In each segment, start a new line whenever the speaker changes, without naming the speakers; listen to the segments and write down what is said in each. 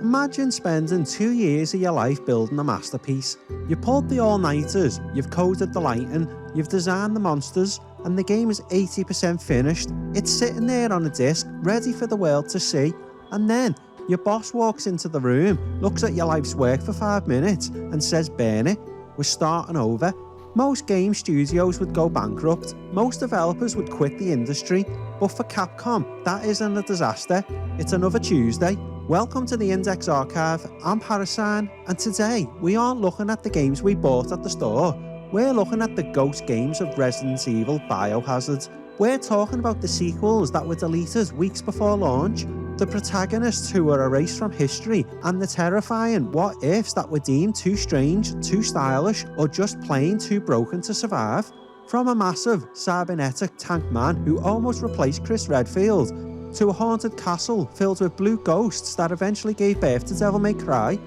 Imagine spending 2 years of your life building a masterpiece. You pulled the all-nighters, you've coded the lighting, you've designed the monsters, and the game is 80% finished. It's sitting there on a disc, ready for the world to see. And then, your boss walks into the room, looks at your life's work for 5 minutes, and says, "Burn it, we're starting over." Most game studios would go bankrupt, most developers would quit the industry, but for Capcom, that isn't a disaster, it's another Tuesday. Welcome to the Index Archive, I'm Parasine, and today we aren't looking at the games we bought at the store, we're looking at the ghost games of Resident Evil Biohazard. We're talking about the sequels that were deleted weeks before launch, the protagonists who were erased from history, and the terrifying what-ifs that were deemed too strange, too stylish, or just plain too broken to survive. From a massive, cybernetic tank man who almost replaced Chris Redfield, to a haunted castle filled with blue ghosts that eventually gave birth to Devil May Cry,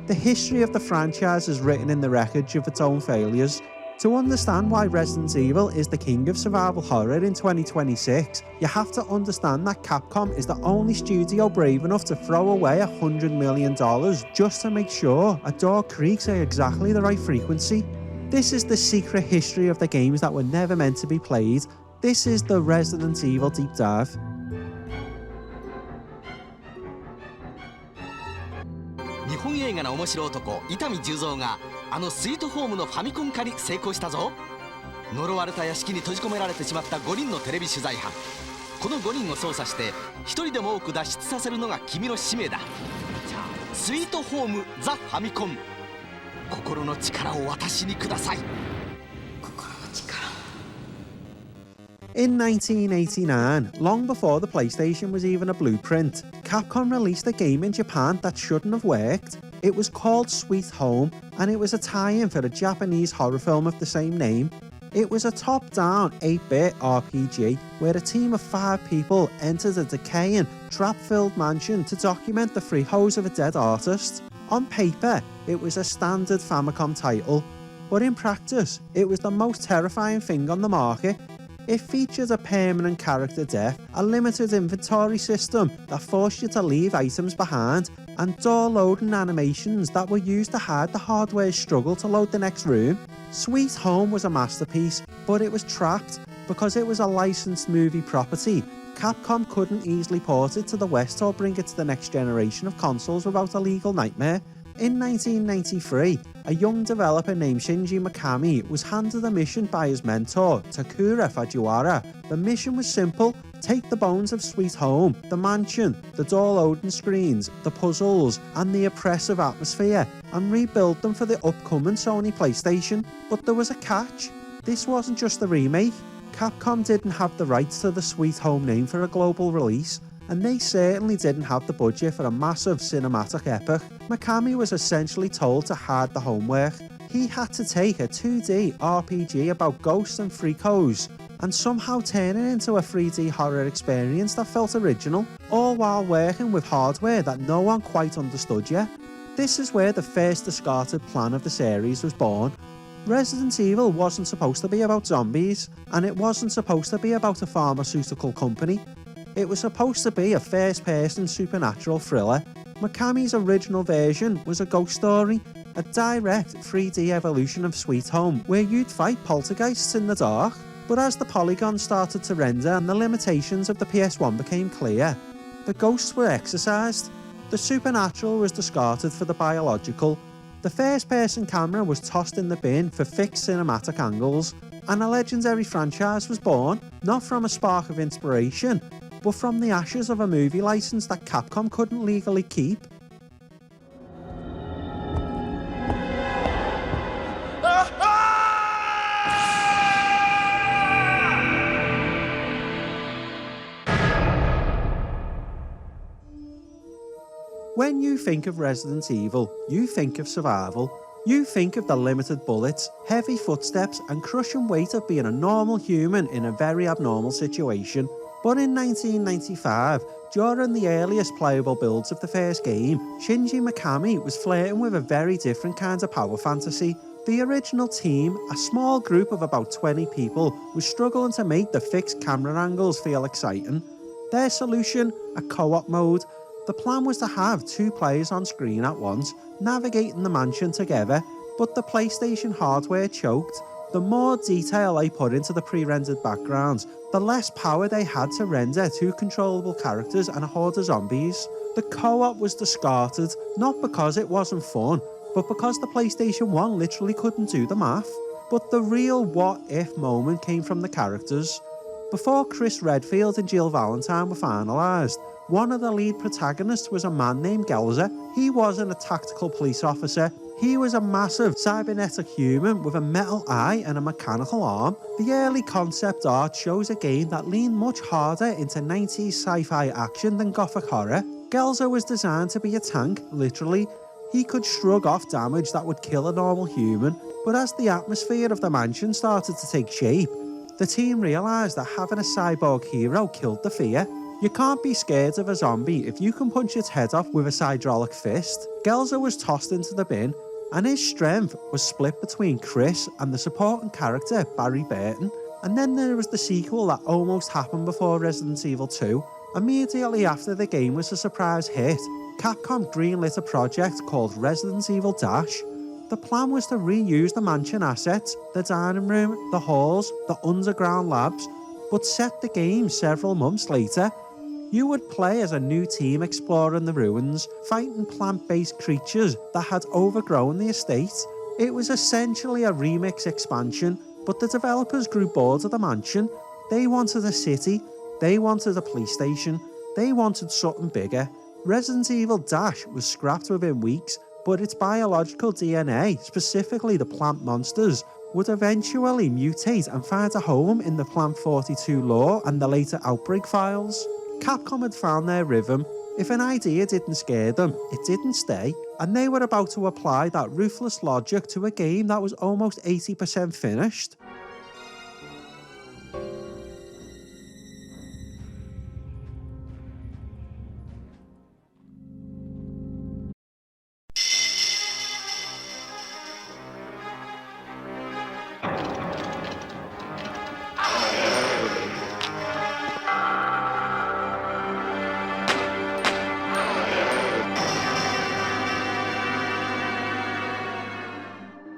the history of the franchise is written in the wreckage of its own failures. To understand why Resident Evil is the king of survival horror in 2026, you have to understand that Capcom is the only studio brave enough to throw away $100 million just to make sure a door creaks at exactly the right frequency. This is the secret history of the games that were never meant to be played. This is the Resident Evil Deep Dive.
日本映画の面白男伊丹十三があのスイートホームのファミコン化に成功したぞ。呪われた屋敷に閉じ込められてしまった5人のテレビ取材班。この5人を操作して1人でも多く脱出させるのが君の使命だ。じゃあスイートホームザ・ファミコン、心の力を私にください。心の力。
In 1989, long before the PlayStation was even a blueprint, Capcom released a game in Japan that shouldn't have worked. It was called Sweet Home, and it was a tie-in for a Japanese horror film of the same name. It was a top-down 8-bit RPG where a team of 5 people entered a decaying, trap-filled mansion to document the freeholds of a dead artist. On paper, it was a standard Famicom title, but in practice, it was the most terrifying thing on the market. It featured a permanent character death, a limited inventory system that forced you to leave items behind, and door loading animations that were used to hide the hardware's struggle to load the next room. Sweet Home was a masterpiece, but it was trapped because it was a licensed movie property. Capcom couldn't easily port it to the West or bring it to the next generation of consoles without a legal nightmare. In 1993, a young developer named Shinji Mikami was handed a mission by his mentor, Takura Fujiwara. The mission was simple: take the bones of Sweet Home, the mansion, the door loading screens, the puzzles, and the oppressive atmosphere, and rebuild them for the upcoming Sony PlayStation. But there was a catch. This wasn't just a remake. Capcom didn't have the rights to the Sweet Home name for a global release, and they certainly didn't have the budget for a massive cinematic epic. Mikami was essentially told to hide the homework. He had to take a 2D RPG about ghosts and freakos and somehow turn it into a 3D horror experience that felt original, all while working with hardware that no one quite understood yet. This is where the first discarded plan of the series was born. Resident Evil wasn't supposed to be about zombies, and it wasn't supposed to be about a pharmaceutical company. It was supposed to be a first-person supernatural thriller. Mikami's original version was a ghost story, a direct 3D evolution of Sweet Home where you'd fight poltergeists in the dark. But as the polygons started to render and the limitations of the PS1 became clear, the ghosts were exorcised. The supernatural was discarded for the biological. The first-person camera was tossed in the bin for fixed cinematic angles, and a legendary franchise was born, not from a spark of inspiration, but from the ashes of a movie license that Capcom couldn't legally keep. When you think of Resident Evil, you think of survival. You think of the limited bullets, heavy footsteps, and crushing weight of being a normal human in a very abnormal situation. But in 1995, during the earliest playable builds of the first game, Shinji Mikami was flirting with a very different kind of power fantasy. The original team, a small group of about 20 people, was struggling to make the fixed camera angles feel exciting. Their solution? A co-op mode. The plan was to have 2 players on screen at once, navigating the mansion together, but the PlayStation hardware choked. The more detail they put into the pre-rendered backgrounds, the less power they had to render 2 controllable characters and a horde of zombies. The co-op was discarded, not because it wasn't fun, but because the PlayStation 1 literally couldn't do the math. But the real what-if moment came from the characters. Before Chris Redfield and Jill Valentine were finalised, one of the lead protagonists was a man named Elza. He wasn't a tactical police officer, he was a massive cybernetic human with a metal eye and a mechanical arm. The early concept art shows a game that leaned much harder into 90s sci-fi action than gothic horror. Elza was designed to be a tank, literally. He could shrug off damage that would kill a normal human, but as the atmosphere of the mansion started to take shape, the team realised that having a cyborg hero killed the fear. You can't be scared of a zombie if you can punch its head off with a hydraulic fist. Elza was tossed into the bin, and his strength was split between Chris and the supporting character Barry Burton. And then there was the sequel that almost happened before Resident Evil 2. Immediately after the game was a surprise hit, Capcom greenlit a project called Resident Evil Dash. The plan was to reuse the mansion assets, the dining room, the halls, the underground labs, but set the game several months later. You would play as a new team exploring the ruins, fighting plant-based creatures that had overgrown the estate. It was essentially a remix expansion, but the developers grew bored of the mansion. They wanted a city, they wanted a police station, they wanted something bigger. Resident Evil Dash was scrapped within weeks, but its biological DNA, specifically the plant monsters, would eventually mutate and find a home in the Plant 42 lore and the later Outbreak files. Capcom had found their rhythm. If an idea didn't scare them, it didn't stay, and they were about to apply that ruthless logic to a game that was almost 80% finished.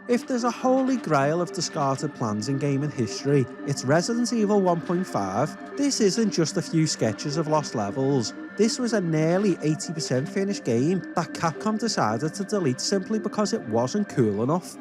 If there's a holy grail of discarded plans in gaming history, it's Resident Evil 1.5. This isn't just a few sketches of lost levels. This was a nearly 80% finished game that Capcom decided to delete simply because it wasn't cool enough.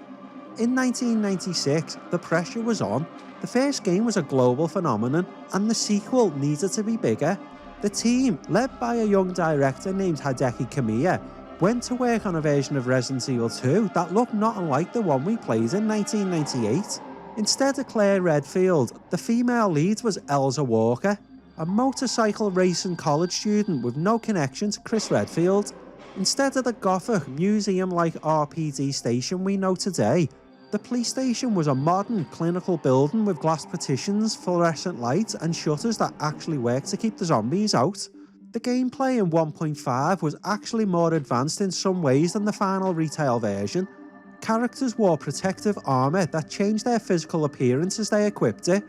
In 1996, the pressure was on. The first game was a global phenomenon, and the sequel needed to be bigger. The team, led by a young director named Hideki Kamiya, went to work on a version of Resident Evil 2 that looked not unlike the one we played in 1998. Instead of Claire Redfield, the female lead was Elza Walker, a motorcycle racing college student with no connection to Chris Redfield. Instead of the gothic, museum-like RPG station we know today, the police station was a modern, clinical building with glass partitions, fluorescent lights and shutters that actually worked to keep the zombies out. The gameplay in 1.5 was actually more advanced in some ways than the final retail version. Characters wore protective armour that changed their physical appearance as they equipped it.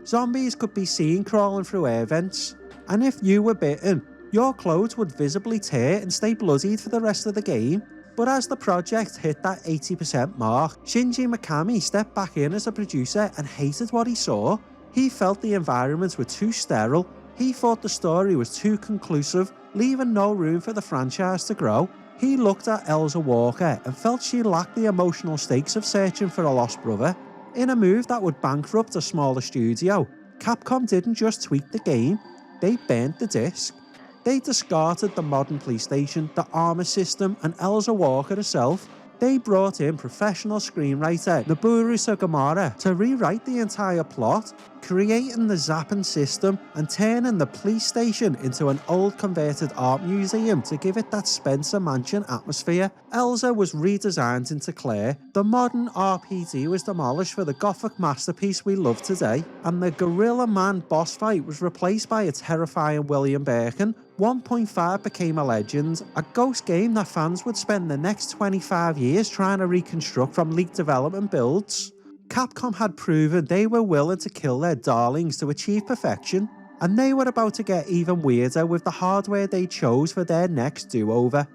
Zombies could be seen crawling through air vents, and if you were bitten, your clothes would visibly tear and stay bloodied for the rest of the game. But as the project hit that 80% mark, Shinji Mikami stepped back in as a producer and hated what he saw. He felt the environments were too sterile. He thought the story was too conclusive, leaving no room for the franchise to grow. He looked at Elza Walker and felt she lacked the emotional stakes of searching for a lost brother. In a move that would bankrupt a smaller studio, Capcom didn't just tweak the game, they burnt the disc. They discarded the modern police station, the armour system and Elza Walker herself. They brought in professional screenwriter Noboru Sugimura to rewrite the entire plot, creating the zapping system and turning the police station into an old converted art museum to give it that Spencer Mansion atmosphere. Elza was redesigned into Claire, the modern RPG was demolished for the gothic masterpiece we love today, and the Gorilla Man boss fight was replaced by a terrifying William Birkin. 1.5 became a legend, a ghost game that fans would spend the next 25 years trying to reconstruct from leaked development builds. Capcom had proven they were willing to kill their darlings to achieve perfection. and they were about to get even weirder with the hardware they chose for their next do-over.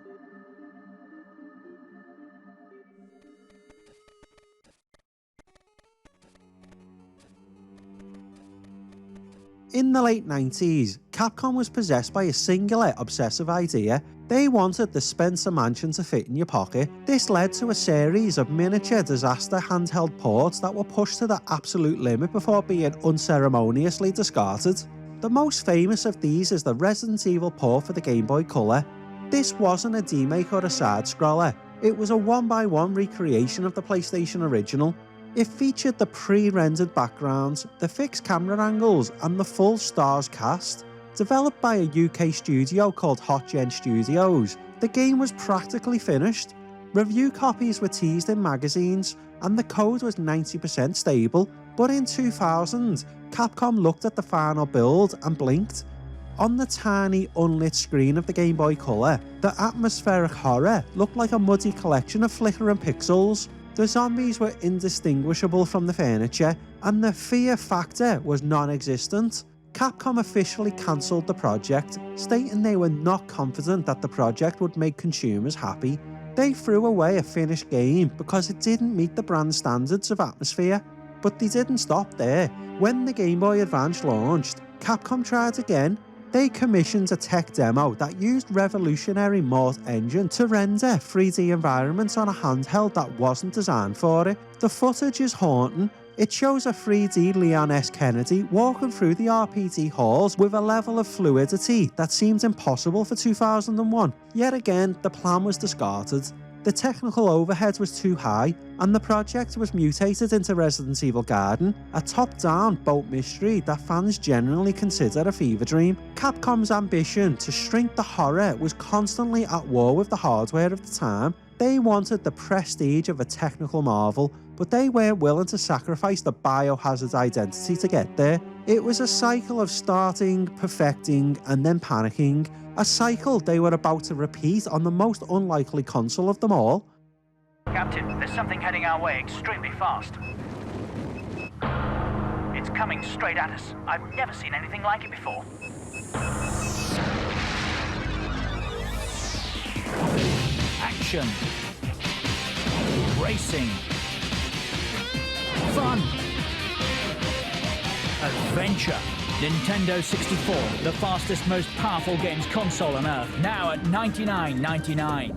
In the late 90s, Capcom was possessed by a singular obsessive idea. They wanted the Spencer Mansion to fit in your pocket. This led to a series of miniature disaster handheld ports that were pushed to the absolute limit before being unceremoniously discarded. The most famous of these is the Resident Evil port for the Game Boy Color. This wasn't a remake or a side-scroller, it was a 1x1 recreation of the PlayStation original. It featured the pre-rendered backgrounds, the fixed camera angles, and the full stars cast. Developed by a UK studio called HotGen Studios, the game was practically finished. Review copies were teased in magazines, and the code was 90% stable, but in 2000, Capcom looked at the final build and blinked. On the tiny, unlit screen of the Game Boy Color, the atmospheric horror looked like a muddy collection of flickering pixels. The zombies were indistinguishable from the furniture, and the fear factor was non-existent. Capcom officially cancelled the project, stating they were not confident that the project would make consumers happy. They threw away a finished game because it didn't meet the brand standards of atmosphere. But they didn't stop there. When the Game Boy Advance launched, Capcom tried again. They commissioned a tech demo that used revolutionary Mort engine to render 3D environments on a handheld that wasn't designed for it. The footage is haunting. It shows a 3D Leon S. Kennedy walking through the RPG halls with a level of fluidity that seemed impossible for 2001. Yet again, the plan was discarded. The technical overhead was too high, and the project was mutated into Resident Evil Garden, a top-down boat mystery that fans generally consider a fever dream. Capcom's ambition to shrink the horror was constantly at war with the hardware of the time. They wanted the prestige of a technical marvel, but they weren't willing to sacrifice the Biohazard identity to get there. It was a cycle of starting, perfecting, and then panicking. A cycle they were about to repeat on the most unlikely console of them all.
Captain, there's something heading our way extremely fast. It's coming straight at us. I've never seen anything like it before.
Action. Racing. Fun. Adventure. Nintendo 64, the fastest, most powerful games console on Earth, now at $99.99.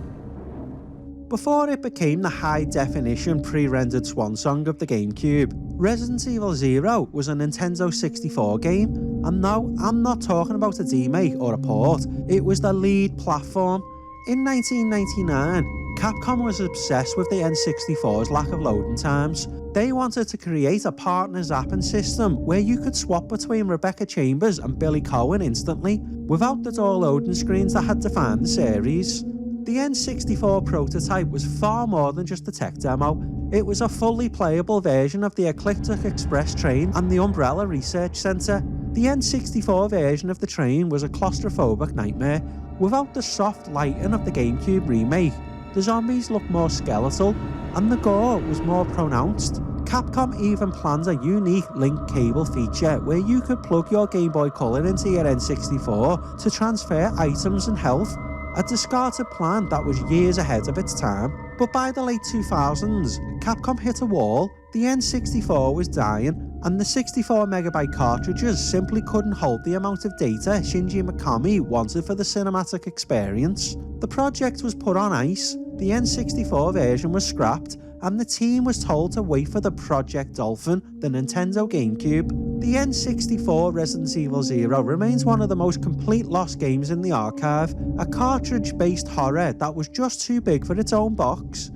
Before it became the high-definition pre-rendered swan song of the GameCube, Resident Evil 0 was a Nintendo 64 game, and no, I'm not talking about a remake or a port, it was the lead platform. In 1999, Capcom was obsessed with the N64's lack of loading times. They wanted to create a partner zapping system where you could swap between Rebecca Chambers and Billy Cohen instantly, without the dual loading screens that had defined the series. The N64 prototype was far more than just a tech demo. It was a fully playable version of the Ecliptic Express train and the Umbrella Research Centre. The N64 version of the train was a claustrophobic nightmare. Without the soft lighting of the GameCube remake, the zombies looked more skeletal, and the gore was more pronounced. Capcom even planned a unique link cable feature where you could plug your Game Boy Color into your N64 to transfer items and health, a discarded plan that was years ahead of its time. But by the late 2000s, Capcom hit a wall, the N64 was dying, and the 64MB cartridges simply couldn't hold the amount of data Shinji Mikami wanted for the cinematic experience. The project was put on ice, the N64 version was scrapped, and the team was told to wait for the Project Dolphin, the Nintendo GameCube. The N64 Resident Evil 0 remains one of the most complete lost games in the archive, a cartridge-based horror that was just too big for its own box.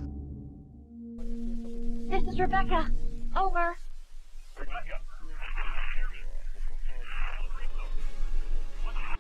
This is Rebecca. Over.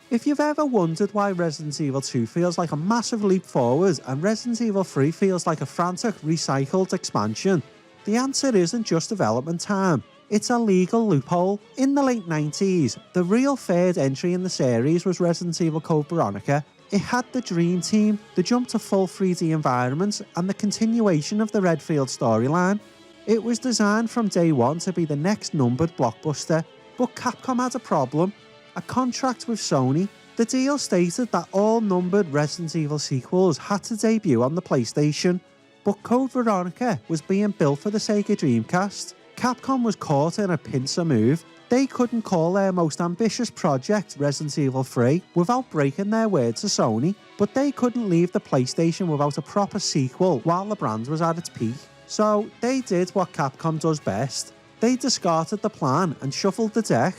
If you've ever wondered why Resident Evil 2 feels like a massive leap forward and Resident Evil 3 feels like a frantic, recycled expansion, the answer isn't just development time, it's a legal loophole. In the late 90s, the real third entry in the series was Resident Evil Code Veronica. It had the dream team, the jump to full 3D environments, and the continuation of the Redfield storyline. It was designed from day one to be the next numbered blockbuster, but Capcom had a problem. a contract with Sony. The deal stated that all numbered Resident Evil sequels had to debut on the PlayStation, but Code Veronica was being built for the Sega Dreamcast. Capcom was caught in a pincer move. They couldn't call their most ambitious project Resident Evil 3 without breaking their word to Sony, but they couldn't leave the PlayStation without a proper sequel while the brand was at its peak. So they did what Capcom does best. They discarded the plan and shuffled the deck.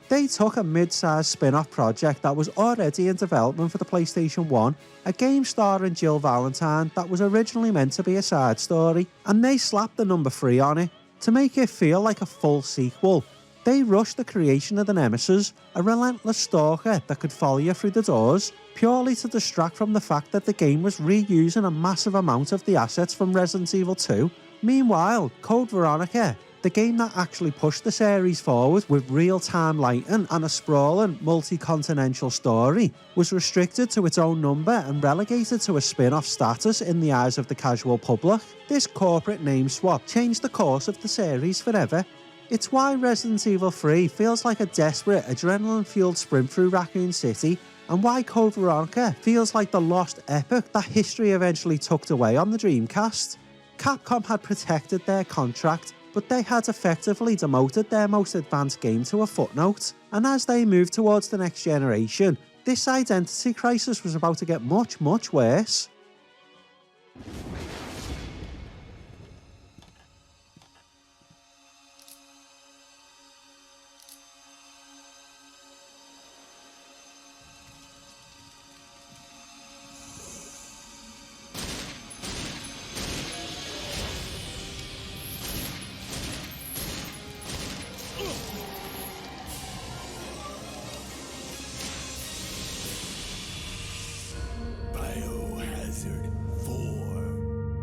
They took a mid-sized spin-off project that was already in development for the PlayStation 1, a game starring Jill Valentine that was originally meant to be a side story, and they slapped the number 3 on it. To make it feel like a full sequel, they rushed the creation of the Nemesis, a relentless stalker that could follow you through the doors, purely to distract from the fact that the game was reusing a massive amount of the assets from Resident Evil 2. Meanwhile, Code Veronica, the game that actually pushed the series forward with real-time lighting and a sprawling, multi-continental story, was restricted to its own number and relegated to a spin-off status in the eyes of the casual public. This corporate name swap changed the course of the series forever. It's why Resident Evil 3 feels like a desperate, adrenaline-fueled sprint through Raccoon City, and why Code Veronica feels like the lost epic that history eventually tucked away on the Dreamcast. Capcom had protected their contract, but they had effectively demoted their most advanced game to a footnote, and as they moved towards the next generation, this identity crisis was about to get much, much worse.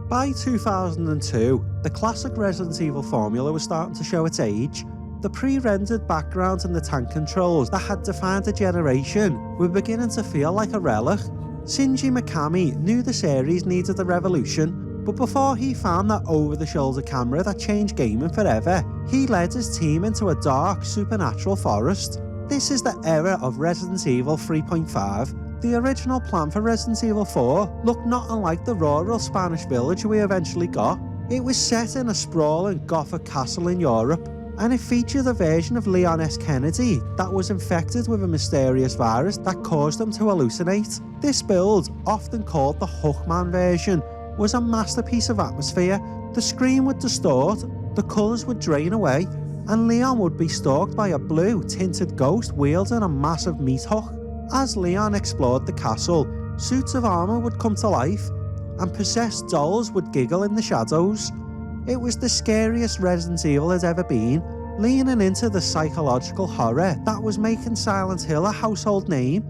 By 2002, the classic Resident Evil formula was starting to show its age. The pre-rendered backgrounds and the tank controls that had defined a generation were beginning to feel like a relic. Shinji Mikami knew the series needed a revolution, but before he found that over-the-shoulder camera that changed gaming forever, he led his team into a dark, supernatural forest. This is the era of Resident Evil 3.5. The original plan for Resident Evil 4 looked not unlike the rural Spanish village we eventually got. It was set in a sprawling Gothic castle in Europe, and it featured a version of Leon S. Kennedy that was infected with a mysterious virus that caused him to hallucinate. This build, often called the Hookman version, was a masterpiece of atmosphere. The screen would distort, the colours would drain away, and Leon would be stalked by a blue tinted ghost wielding a massive meat hook. As Leon explored the castle, suits of armour would come to life, and possessed dolls would giggle in the shadows. It was the scariest Resident Evil had ever been, leaning into the psychological horror that was making Silent Hill a household name.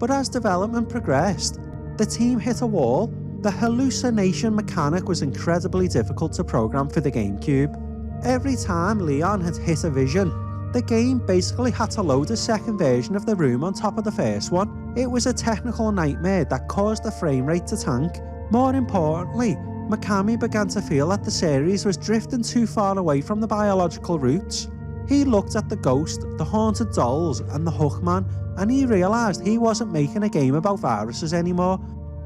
But as development progressed, the team hit a wall. The hallucination mechanic was incredibly difficult to program for the GameCube. Every time Leon had hit a vision, the game basically had to load a second version of the room on top of the first one. It was a technical nightmare that caused the frame rate to tank. More importantly, Mikami began to feel that the series was drifting too far away from the biological roots. He looked at the ghost, the haunted dolls, and the Hookman, and he realised he wasn't making a game about viruses anymore.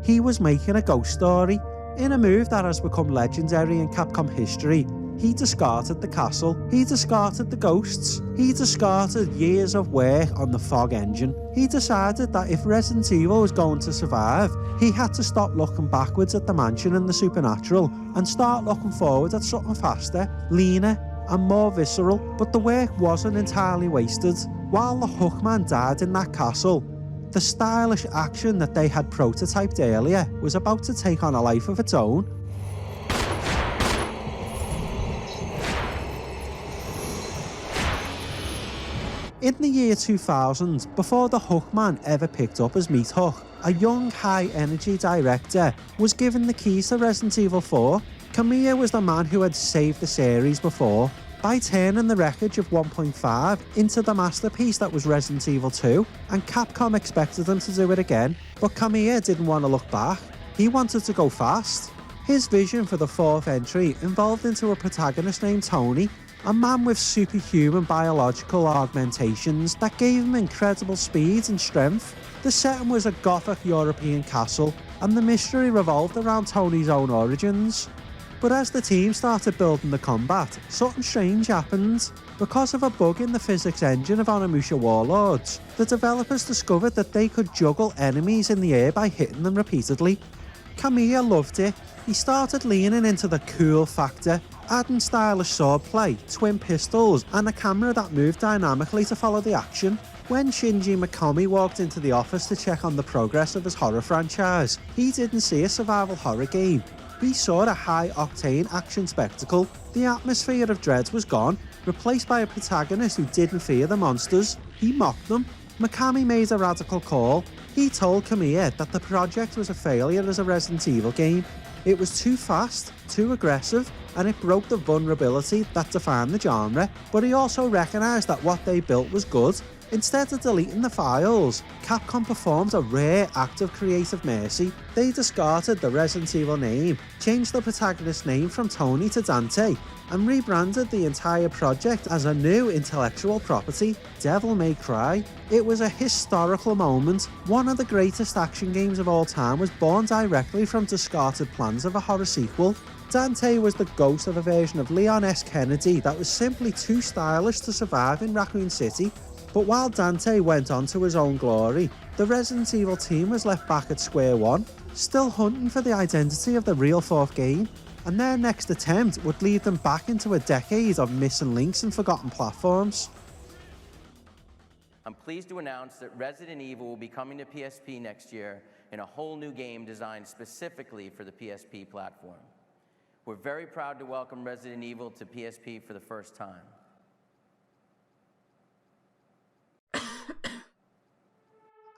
He was making a ghost story. In a move that has become legendary in Capcom history, he discarded the castle, he discarded the ghosts, he discarded years of work on the Fog engine. He decided that if Resident Evil was going to survive, he had to stop looking backwards at the mansion and the supernatural and start looking forward at something faster, leaner, and more visceral. But the work wasn't entirely wasted. While the Hookman died in that castle, the stylish action that they had prototyped earlier was about to take on a life of its own. In the year 2000, before the Hookman ever picked up his meat hook, a young high-energy director was given the keys to Resident Evil 4. Kamiya was the man who had saved the series before by turning the wreckage of 1.5 into the masterpiece that was Resident Evil 2, and Capcom expected him to do it again, but Kamiya didn't want to look back. He wanted to go fast. His vision for the fourth entry evolved into a protagonist named Tony. a man with superhuman biological augmentations that gave him incredible speed and strength. The setting was a gothic European castle, and the mystery revolved around Tony's own origins. But as the team started building the combat, something strange happened. Because of a bug in the physics engine of Onimusha Warlords, the developers discovered that they could juggle enemies in the air by hitting them repeatedly. Kamiya loved it. He started leaning into the cool factor, adding stylish swordplay, twin pistols, and a camera that moved dynamically to follow the action. When Shinji Mikami walked into the office to check on the progress of his horror franchise, he didn't see a survival horror game. He saw a high-octane action spectacle. The atmosphere of dread was gone, replaced by a protagonist who didn't fear the monsters. He mocked them. Mikami made a radical call. He told Kamiya that the project was a failure as a Resident Evil game. It was too fast, too aggressive, and it broke the vulnerability that defined the genre, but he also recognised that what they built was good. Instead of deleting the files, Capcom performed a rare act of creative mercy. They discarded the Resident Evil name, changed the protagonist's name from Tony to Dante, and rebranded the entire project as a new intellectual property, Devil May Cry. It was a historical moment. One of the greatest action games of all time was born directly from discarded plans of a horror sequel. Dante was the ghost of a version of Leon S. Kennedy that was simply too stylish to survive in Raccoon City. But while Dante went on to his own glory, the Resident Evil team was left back at square one, still hunting for the identity of the real fourth game, and their next attempt would lead them back into a decade of missing links and forgotten platforms.
I'm pleased to announce that Resident Evil will be coming to PSP next year in a whole new game designed specifically for the PSP platform. We're very proud to welcome Resident Evil to PSP for the first time.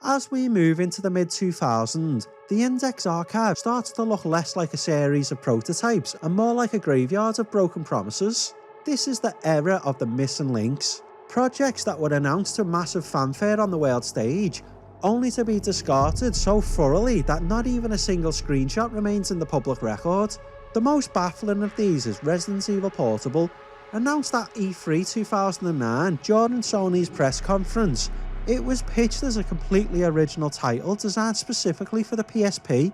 As we move into the mid-2000s, the Index archive starts to look less like a series of prototypes and more like a graveyard of broken promises. This is the era of the missing links. Projects that were announced to massive fanfare on the world stage, only to be discarded so thoroughly that not even a single screenshot remains in the public record. The most baffling of these is Resident Evil Portable, announced at E3 2009 during Sony's press conference. It was pitched as a completely original title designed specifically for the PSP.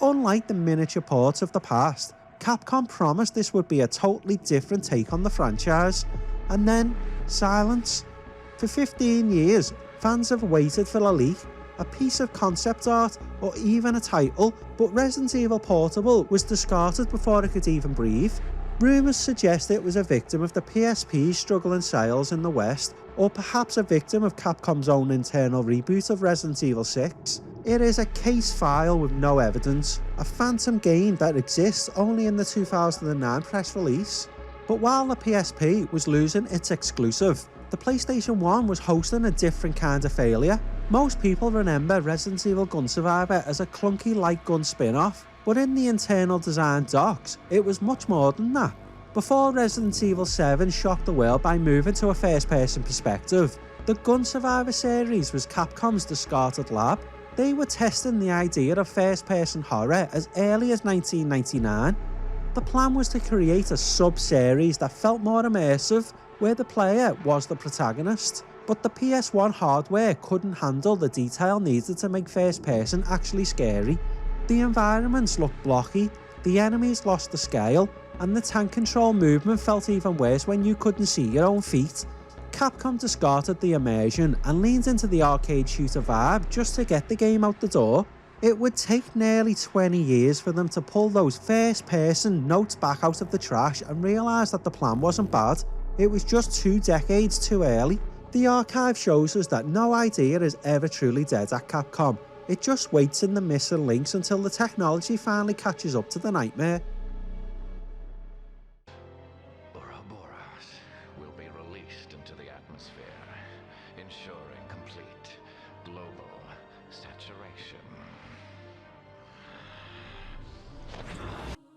Unlike the miniature ports of the past, Capcom promised this would be a totally different take on the franchise. And then, silence. For 15 years, fans have waited for a leak, a piece of concept art, or even a title, but Resident Evil Portable was discarded before it could even breathe. Rumours suggest it was a victim of the PSP's struggling sales in the West, or perhaps a victim of Capcom's own internal reboot of Resident Evil 6. It is a case file with no evidence, a phantom game that exists only in the 2009 press release. But while the PSP was losing its exclusive, the PlayStation 1 was hosting a different kind of failure. Most people remember Resident Evil Gun Survivor as a clunky light gun spin-off, but in the internal design docs, it was much more than that. Before Resident Evil 7 shocked the world by moving to a first-person perspective, the Gun Survivor series was Capcom's discarded lab. They were testing the idea of first-person horror as early as 1999. The plan was to create a sub-series that felt more immersive, where the player was the protagonist. But the PS1 hardware couldn't handle the detail needed to make first-person actually scary. The environments looked blocky, the enemies lost the scale, and the tank control movement felt even worse when you couldn't see your own feet. Capcom discarded the immersion and leaned into the arcade shooter vibe just to get the game out the door. It would take nearly 20 years for them to pull those first-person notes back out of the trash and realise that the plan wasn't bad. It was just 2 decades too early. The archive shows us that no idea is ever truly dead at Capcom. It just waits in the missing links until the technology finally catches up to the nightmare.
Ouroboros will be released into the atmosphere, ensuring complete global saturation.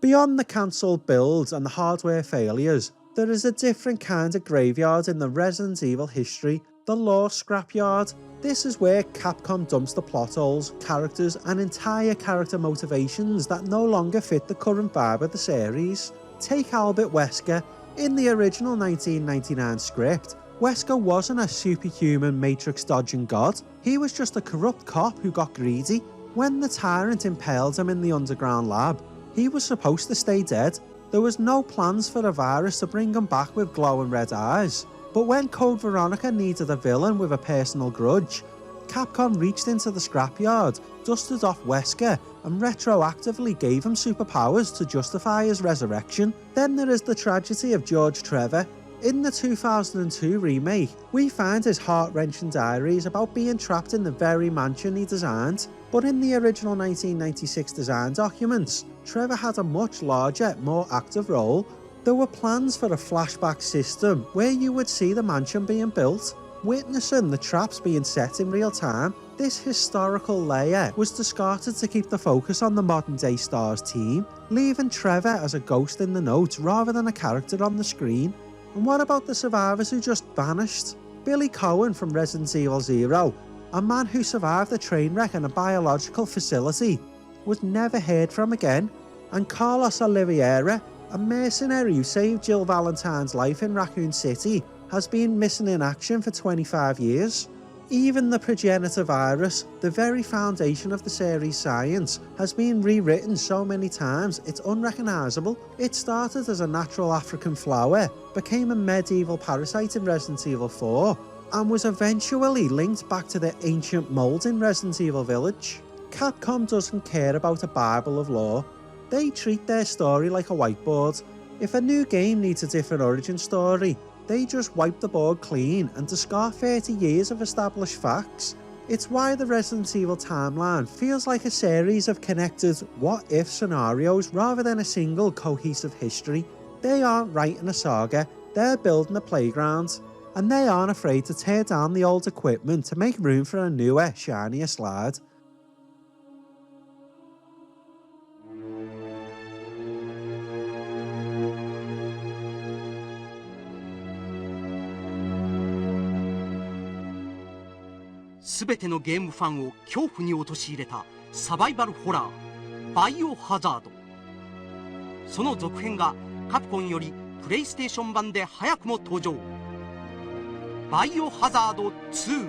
Beyond the cancelled builds and the hardware failures, there is a different kind of graveyard in the Resident Evil history, the lore scrapyard. This is where Capcom dumps the plot holes, characters, and entire character motivations that no longer fit the current vibe of the series. Take Albert Wesker. In the original 1999 script, Wesker wasn't a superhuman matrix-dodging god, he was just a corrupt cop who got greedy. When the tyrant impaled him in the underground lab, he was supposed to stay dead. There was no plans for the virus to bring him back with glowing red eyes. But when Code Veronica needed a villain with a personal grudge, Capcom reached into the scrapyard, dusted off Wesker, and retroactively gave him superpowers to justify his resurrection. Then there is the tragedy of George Trevor. In the 2002 remake, we find his heart-wrenching diaries about being trapped in the very mansion he designed. But in the original 1996 design documents, Trevor had a much larger, more active role. There were plans for a flashback system where you would see the mansion being built, witnessing the traps being set in real time. This historical layer was discarded to keep the focus on the modern day Stars team, leaving Trevor as a ghost in the notes rather than a character on the screen. And what about the survivors who just vanished? Billy Cohen from Resident Evil Zero, a man who survived a train wreck in a biological facility, was never heard from again. And Carlos Oliveira, a mercenary who saved Jill Valentine's life in Raccoon City, has been missing in action for 25 years. Even the progenitor virus, the very foundation of the series' science, has been rewritten so many times it's unrecognisable. It started as a natural African flower, became a medieval parasite in Resident Evil 4, and was eventually linked back to the ancient mold in Resident Evil Village. Capcom doesn't care about a Bible of lore. They treat their story like a whiteboard. If a new game needs a different origin story, they just wipe the board clean and discard 30 years of established facts. It's why the Resident Evil timeline feels like a series of connected what-if scenarios rather than a single cohesive history. They aren't writing a saga, they're building a playground. And they aren't afraid to tear down the old equipment to make room for a newer, shinier slide.
すべてのゲームファンを恐怖に陥れたサバイバルホラーバイオハザード。その続編がカプコンよりプレイステーション版で早くも登場。バイオハザード2。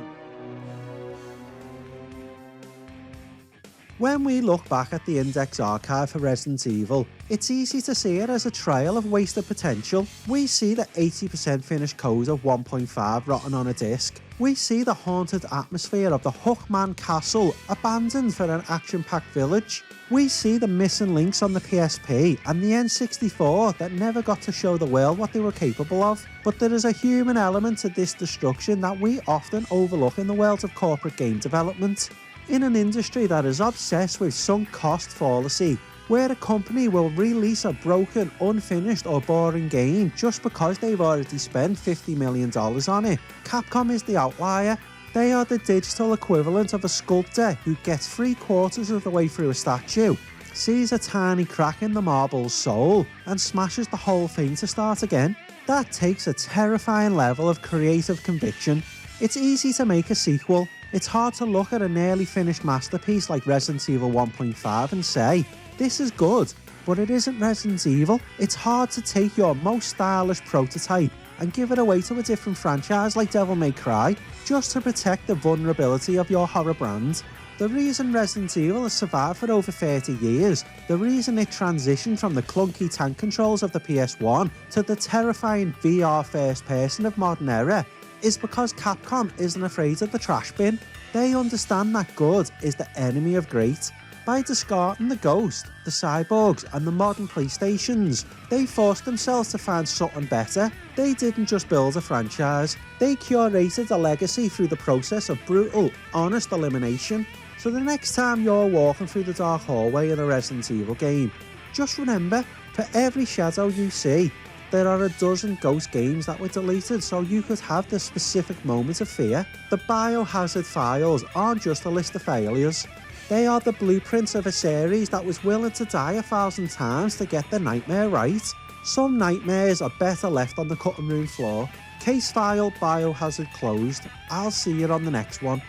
When we look back at the index archive for Resident Evil, it's easy to see it as a trail of wasted potential. We see the 80% finished code of 1.5 rotten on a disc. We see the haunted atmosphere of the Hookman Castle abandoned for an action-packed village. We see the missing links on the PSP and the N64 that never got to show the world what they were capable of. But there is a human element to this destruction that we often overlook in the world of corporate game development. In an industry that is obsessed with sunk cost fallacy, where a company will release a broken, unfinished or boring game just because they've already spent $50 million on it, Capcom is the outlier. They are the digital equivalent of a sculptor who gets 3/4 of the way through a statue, sees a tiny crack in the marble's soul, and smashes the whole thing to start again. That takes a terrifying level of creative conviction. It's easy to make a sequel. It's hard to look at a nearly finished masterpiece like Resident Evil 1.5 and say, this is good, but it isn't Resident Evil. It's hard to take your most stylish prototype and give it away to a different franchise like Devil May Cry, just to protect the vulnerability of your horror brand. The reason Resident Evil has survived for over 30 years, the reason it transitioned from the clunky tank controls of the PS1 to the terrifying VR first person of modern era, is because Capcom isn't afraid of the trash bin. They understand that good is the enemy of great. By discarding the Ghost, the Cyborgs and the modern PlayStations, they forced themselves to find something better. They didn't just build a franchise, they curated a legacy through the process of brutal, honest elimination. So the next time you're walking through the dark hallway in a Resident Evil game, just remember, for every shadow you see, there are a dozen Ghost games that were deleted so you could have the specific moment of fear. The Biohazard files aren't just a list of failures. They are the blueprints of a series that was willing to die 1,000 times to get the nightmare right. Some nightmares are better left on the cutting room floor. Case file Biohazard closed. I'll see you on the next one.